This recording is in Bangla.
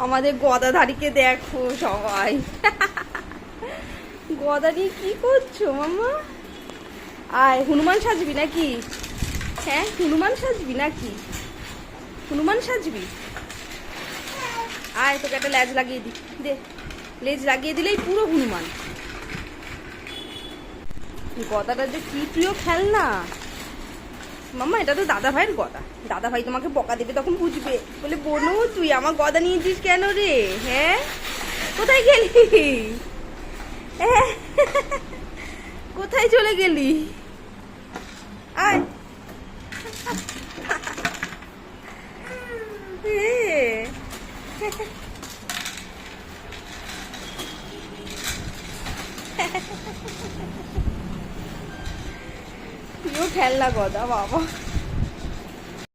আমাদের গদাধারীকে দেখো সবাই। গদা নিয়ে কি করছো মামা? আয়, হনুমান সাজবি নাকি? হ্যাঁ, হনুমান সাজবি নাকি? হনুমান সাজবি? আয়, তোকে একটা লেজ লাগিয়ে দি, দে। লেজ লাগিয়ে দিলেই পুরো হনুমান। গদাটা যে কি প্রিয় খেলনা মাম্মা, এটা তো দাদা ভাইয়ের গদা। দাদা ভাই তোমাকে বকা দেবে, তখন বুঝবে। বলে, বোনু তুই আমার গদা নিয়েছিস কেন রে? হ্যাঁ, কোথায় গেলি? কোথায় চলে গেলি? আয়। প্রিয় খেলনা গদা বাবা।